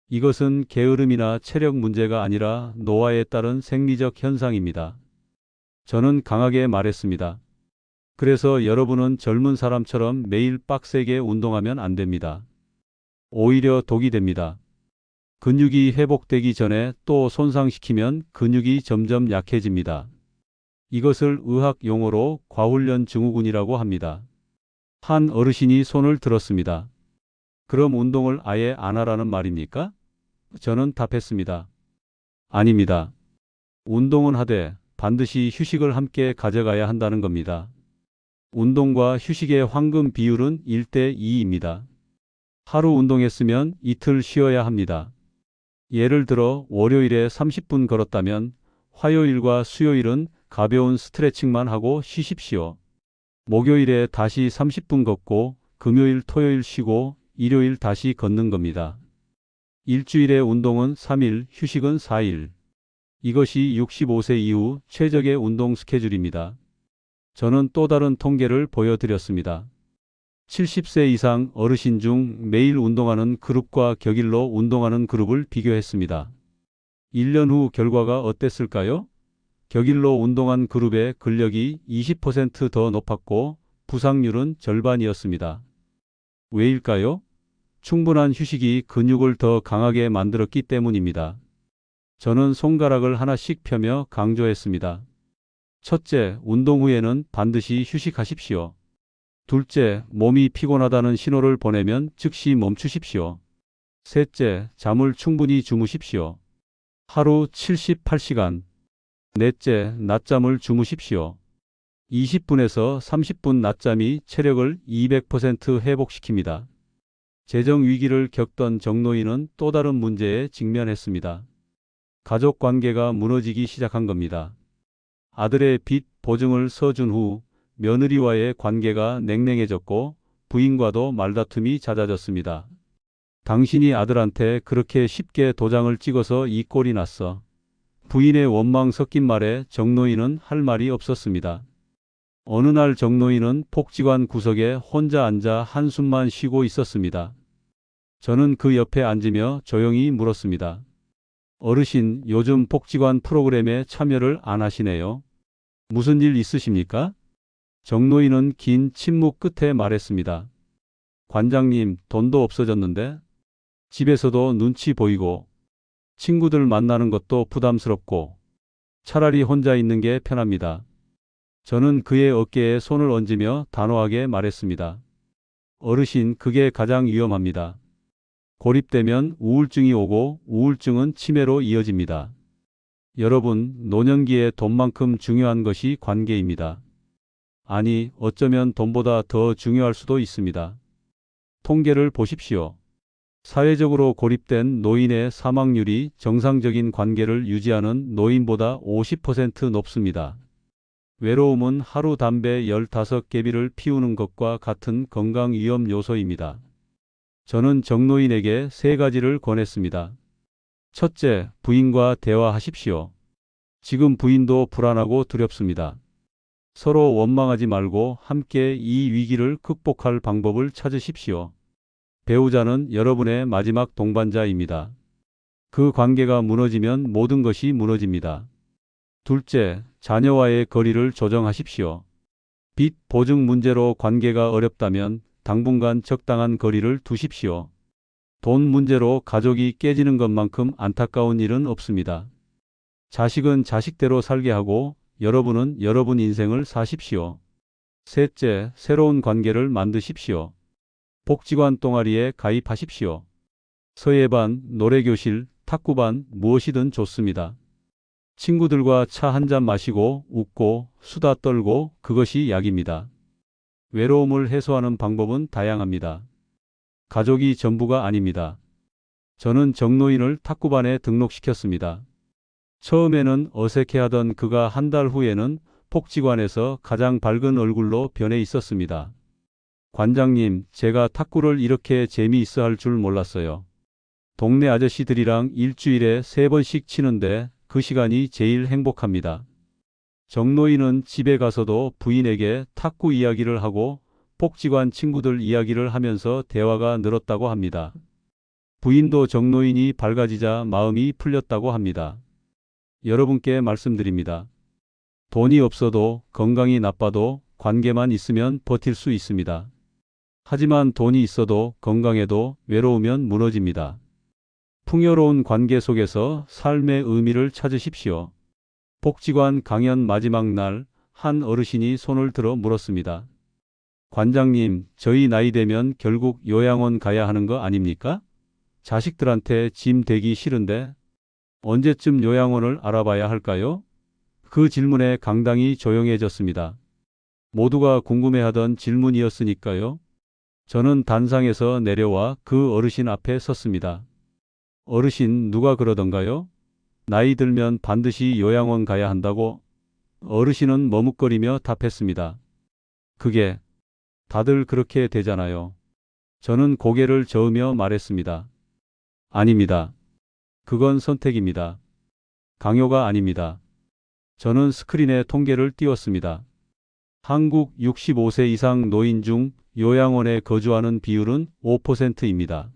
이것은 게으름이나 체력 문제가 아니라 노화에 따른 생리적 현상입니다. 저는 강하게 말했습니다. 그래서 여러분은 젊은 사람처럼 매일 빡세게 운동하면 안 됩니다. 오히려 독이 됩니다. 근육이 회복되기 전에 또 손상시키면 근육이 점점 약해집니다. 이것을 의학 용어로 과훈련 증후군이라고 합니다. 한 어르신이 손을 들었습니다. 그럼 운동을 아예 안 하라는 말입니까? 저는 답했습니다. 아닙니다. 운동은 하되 반드시 휴식을 함께 가져가야 한다는 겁니다. 운동과 휴식의 황금 비율은 1대2입니다. 하루 운동했으면 이틀 쉬어야 합니다. 예를 들어 월요일에 30분 걸었다면 화요일과 수요일은 가벼운 스트레칭만 하고 쉬십시오. 목요일에 다시 30분 걷고 금요일 토요일 쉬고 일요일 다시 걷는 겁니다. 일주일의 운동은 3일, 휴식은 4일. 이것이 65세 이후 최적의 운동 스케줄입니다. 저는 또 다른 통계를 보여드렸습니다. 70세 이상 어르신 중 매일 운동하는 그룹과 격일로 운동하는 그룹을 비교했습니다. 1년 후 결과가 어땠을까요? 격일로 운동한 그룹의 근력이 20% 더 높았고 부상률은 절반이었습니다. 왜일까요? 충분한 휴식이 근육을 더 강하게 만들었기 때문입니다. 저는 손가락을 하나씩 펴며 강조했습니다. 첫째, 운동 후에는 반드시 휴식하십시오. 둘째, 몸이 피곤하다는 신호를 보내면 즉시 멈추십시오. 셋째, 잠을 충분히 주무십시오. 하루 78시간. 넷째, 낮잠을 주무십시오. 20분에서 30분 낮잠이 체력을 200% 회복시킵니다. 재정 위기를 겪던 정노인은 또 다른 문제에 직면했습니다. 가족 관계가 무너지기 시작한 겁니다. 아들의 빚 보증을 서준 후 며느리와의 관계가 냉랭해졌고 부인과도 말다툼이 잦아졌습니다. 당신이 아들한테 그렇게 쉽게 도장을 찍어서 이 꼴이 났어. 부인의 원망 섞인 말에 정노인은 할 말이 없었습니다. 어느 날 정노인은 복지관 구석에 혼자 앉아 한숨만 쉬고 있었습니다. 저는 그 옆에 앉으며 조용히 물었습니다. 어르신, 요즘 복지관 프로그램에 참여를 안 하시네요. 무슨 일 있으십니까? 정노인은 긴 침묵 끝에 말했습니다. 관장님, 돈도 없어졌는데 집에서도 눈치 보이고 친구들 만나는 것도 부담스럽고 차라리 혼자 있는 게 편합니다. 저는 그의 어깨에 손을 얹으며 단호하게 말했습니다. 어르신, 그게 가장 위험합니다. 고립되면 우울증이 오고 우울증은 치매로 이어집니다. 여러분, 노년기에 돈만큼 중요한 것이 관계입니다. 아니, 어쩌면 돈보다 더 중요할 수도 있습니다. 통계를 보십시오. 사회적으로 고립된 노인의 사망률이 정상적인 관계를 유지하는 노인보다 50% 높습니다. 외로움은 하루 담배 15개비를 피우는 것과 같은 건강 위험 요소입니다. 저는 정노인에게 3가지를 권했습니다. 첫째, 부인과 대화하십시오. 지금 부인도 불안하고 두렵습니다. 서로 원망하지 말고 함께 이 위기를 극복할 방법을 찾으십시오. 배우자는 여러분의 마지막 동반자입니다. 그 관계가 무너지면 모든 것이 무너집니다. 둘째, 자녀와의 거리를 조정하십시오. 빚, 보증 문제로 관계가 어렵다면 당분간 적당한 거리를 두십시오. 돈 문제로 가족이 깨지는 것만큼 안타까운 일은 없습니다. 자식은 자식대로 살게 하고 여러분은 여러분 인생을 사십시오. 셋째, 새로운 관계를 만드십시오. 복지관 동아리에 가입하십시오. 서예반, 노래교실, 탁구반, 무엇이든 좋습니다. 친구들과 차 한잔 마시고 웃고 수다 떨고 그것이 약입니다. 외로움을 해소하는 방법은 다양합니다. 가족이 전부가 아닙니다. 저는 정노인을 탁구반에 등록시켰습니다. 처음에는 어색해하던 그가 한 달 후에는 복지관에서 가장 밝은 얼굴로 변해 있었습니다. 관장님, 제가 탁구를 이렇게 재미있어 할 줄 몰랐어요. 동네 아저씨들이랑 일주일에 3번씩 치는데 그 시간이 제일 행복합니다. 정노인은 집에 가서도 부인에게 탁구 이야기를 하고 복지관 친구들 이야기를 하면서 대화가 늘었다고 합니다. 부인도 정노인이 밝아지자 마음이 풀렸다고 합니다. 여러분께 말씀드립니다. 돈이 없어도 건강이 나빠도 관계만 있으면 버틸 수 있습니다. 하지만 돈이 있어도 건강해도 외로우면 무너집니다. 풍요로운 관계 속에서 삶의 의미를 찾으십시오. 복지관 강연 마지막 날 한 어르신이 손을 들어 물었습니다. 관장님, 저희 나이 되면 결국 요양원 가야 하는 거 아닙니까? 자식들한테 짐 되기 싫은데 언제쯤 요양원을 알아봐야 할까요? 그 질문에 강당이 조용해졌습니다. 모두가 궁금해하던 질문이었으니까요. 저는 단상에서 내려와 그 어르신 앞에 섰습니다. 어르신, 누가 그러던가요? 나이 들면 반드시 요양원 가야 한다고? 어르신은 머뭇거리며 답했습니다. 그게 다들 그렇게 되잖아요. 저는 고개를 저으며 말했습니다. 아닙니다. 그건 선택입니다. 강요가 아닙니다. 저는 스크린에 통계를 띄웠습니다. 한국 65세 이상 노인 중 요양원에 거주하는 비율은 5%입니다.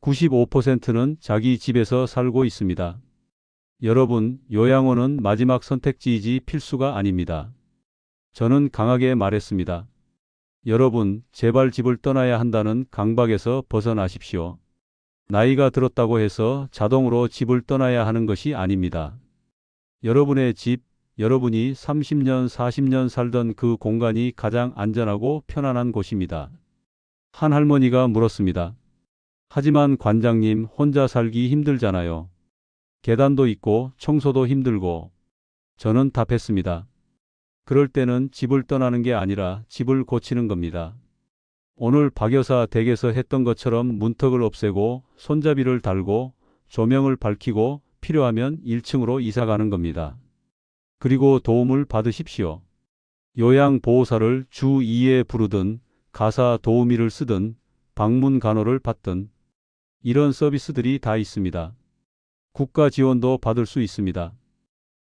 95%는 자기 집에서 살고 있습니다. 여러분, 요양원은 마지막 선택지이지 필수가 아닙니다. 저는 강하게 말했습니다. 여러분, 제발 집을 떠나야 한다는 강박에서 벗어나십시오. 나이가 들었다고 해서 자동으로 집을 떠나야 하는 것이 아닙니다. 여러분의 집, 여러분이 30년, 40년 살던 그 공간이 가장 안전하고 편안한 곳입니다. 한 할머니가 물었습니다. 하지만 관장님, 혼자 살기 힘들잖아요. 계단도 있고 청소도 힘들고. 저는 답했습니다. 그럴 때는 집을 떠나는 게 아니라 집을 고치는 겁니다. 오늘 박 여사 댁에서 했던 것처럼 문턱을 없애고 손잡이를 달고 조명을 밝히고 필요하면 1층으로 이사 가는 겁니다. 그리고 도움을 받으십시오. 요양보호사를 주 2회 부르든 가사 도우미를 쓰든 방문 간호를 받든 이런 서비스들이 다 있습니다. 국가 지원도 받을 수 있습니다.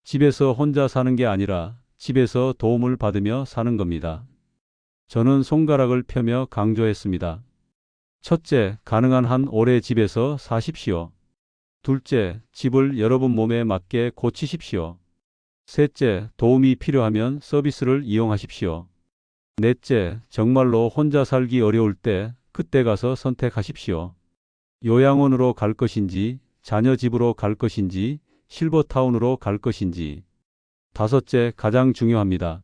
집에서 혼자 사는 게 아니라 집에서 도움을 받으며 사는 겁니다. 저는 손가락을 펴며 강조했습니다. 첫째, 가능한 한 오래 집에서 사십시오. 둘째, 집을 여러분 몸에 맞게 고치십시오. 셋째, 도움이 필요하면 서비스를 이용하십시오. 넷째, 정말로 혼자 살기 어려울 때 그때 가서 선택하십시오. 요양원으로 갈 것인지, 자녀 집으로 갈 것인지, 실버타운으로 갈 것인지. 다섯째, 가장 중요합니다.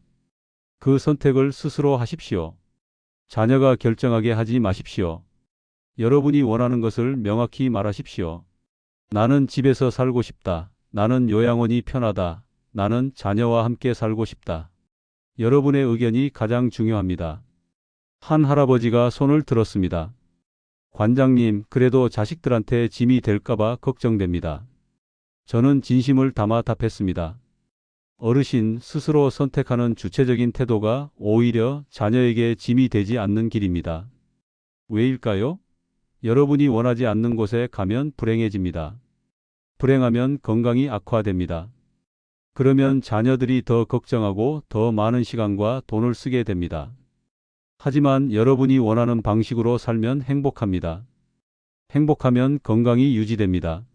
그 선택을 스스로 하십시오. 자녀가 결정하게 하지 마십시오. 여러분이 원하는 것을 명확히 말하십시오. 나는 집에서 살고 싶다. 나는 요양원이 편하다. 나는 자녀와 함께 살고 싶다. 여러분의 의견이 가장 중요합니다. 한 할아버지가 손을 들었습니다. 관장님, 그래도 자식들한테 짐이 될까봐 걱정됩니다. 저는 진심을 담아 답했습니다. 어르신 스스로 선택하는 주체적인 태도가 오히려 자녀에게 짐이 되지 않는 길입니다. 왜일까요? 여러분이 원하지 않는 곳에 가면 불행해집니다. 불행하면 건강이 악화됩니다. 그러면 자녀들이 더 걱정하고 더 많은 시간과 돈을 쓰게 됩니다. 하지만 여러분이 원하는 방식으로 살면 행복합니다. 행복하면 건강이 유지됩니다.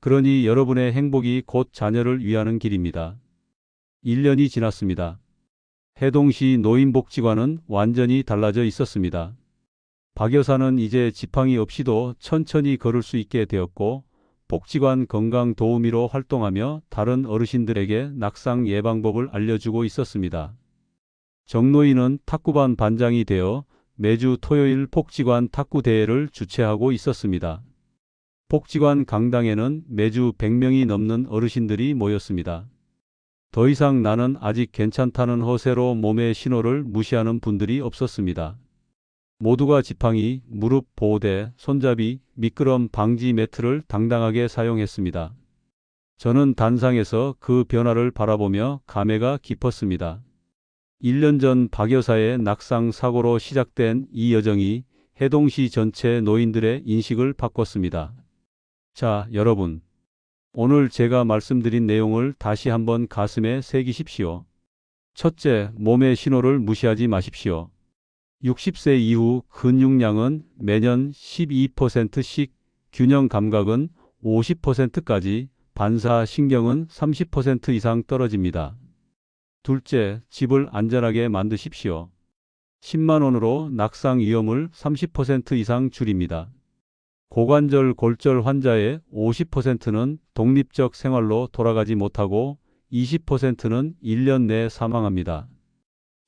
그러니 여러분의 행복이 곧 자녀를 위하는 길입니다. 1년이 지났습니다. 해동시 노인복지관은 완전히 달라져 있었습니다. 박 여사는 이제 지팡이 없이도 천천히 걸을 수 있게 되었고, 복지관 건강 도우미로 활동하며 다른 어르신들에게 낙상 예방법을 알려주고 있었습니다. 정노인은 탁구반 반장이 되어 매주 토요일 복지관 탁구 대회를 주최하고 있었습니다. 복지관 강당에는 매주 100명이 넘는 어르신들이 모였습니다. 더 이상 나는 아직 괜찮다는 허세로 몸의 신호를 무시하는 분들이 없었습니다. 모두가 지팡이, 무릎 보호대, 손잡이, 미끄럼 방지 매트를 당당하게 사용했습니다. 저는 단상에서 그 변화를 바라보며 감회가 깊었습니다. 1년 전 박 여사의 낙상 사고로 시작된 이 여정이 해동시 전체 노인들의 인식을 바꿨습니다. 자, 여러분. 오늘 제가 말씀드린 내용을 다시 한번 가슴에 새기십시오. 첫째, 몸의 신호를 무시하지 마십시오. 60세 이후 근육량은 매년 12%씩, 균형 감각은 50%까지, 반사신경은 30% 이상 떨어집니다. 둘째, 집을 안전하게 만드십시오. 10만 원으로 낙상 위험을 30% 이상 줄입니다. 고관절 골절 환자의 50%는 독립적 생활로 돌아가지 못하고 20%는 1년 내에 사망합니다.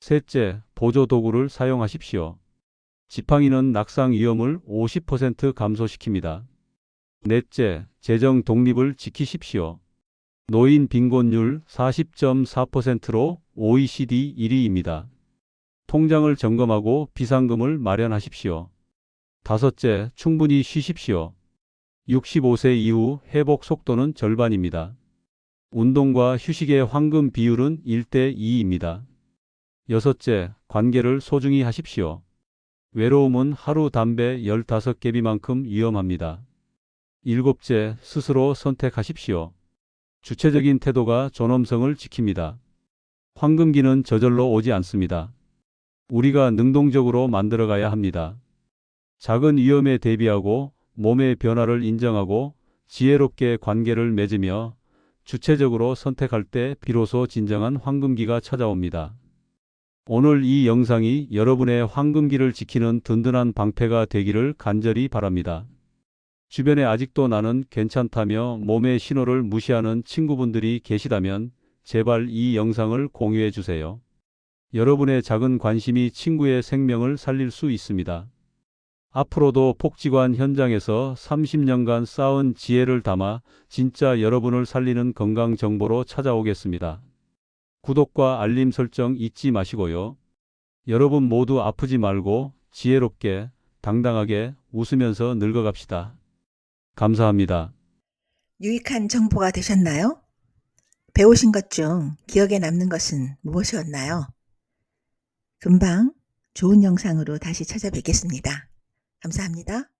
셋째, 보조 도구를 사용하십시오. 지팡이는 낙상 위험을 50% 감소시킵니다. 넷째, 재정 독립을 지키십시오. 노인 빈곤율 40.4%로 OECD 1위입니다. 통장을 점검하고 비상금을 마련하십시오. 다섯째, 충분히 쉬십시오. 65세 이후 회복 속도는 절반입니다. 운동과 휴식의 황금 비율은 1대 2입니다. 여섯째, 관계를 소중히 하십시오. 외로움은 하루 담배 15개비만큼 위험합니다. 일곱째, 스스로 선택하십시오. 주체적인 태도가 존엄성을 지킵니다. 황금기는 저절로 오지 않습니다. 우리가 능동적으로 만들어가야 합니다. 작은 위험에 대비하고 몸의 변화를 인정하고 지혜롭게 관계를 맺으며 주체적으로 선택할 때 비로소 진정한 황금기가 찾아옵니다. 오늘 이 영상이 여러분의 황금기를 지키는 든든한 방패가 되기를 간절히 바랍니다. 주변에 아직도 나는 괜찮다며 몸의 신호를 무시하는 친구분들이 계시다면 제발 이 영상을 공유해 주세요. 여러분의 작은 관심이 친구의 생명을 살릴 수 있습니다. 앞으로도 복지관 현장에서 30년간 쌓은 지혜를 담아 진짜 여러분을 살리는 건강 정보로 찾아오겠습니다. 구독과 알림 설정 잊지 마시고요. 여러분 모두 아프지 말고 지혜롭게, 당당하게 웃으면서 늙어갑시다. 감사합니다. 유익한 정보가 되셨나요? 배우신 것 중 기억에 남는 것은 무엇이었나요? 금방 좋은 영상으로 다시 찾아뵙겠습니다. 감사합니다.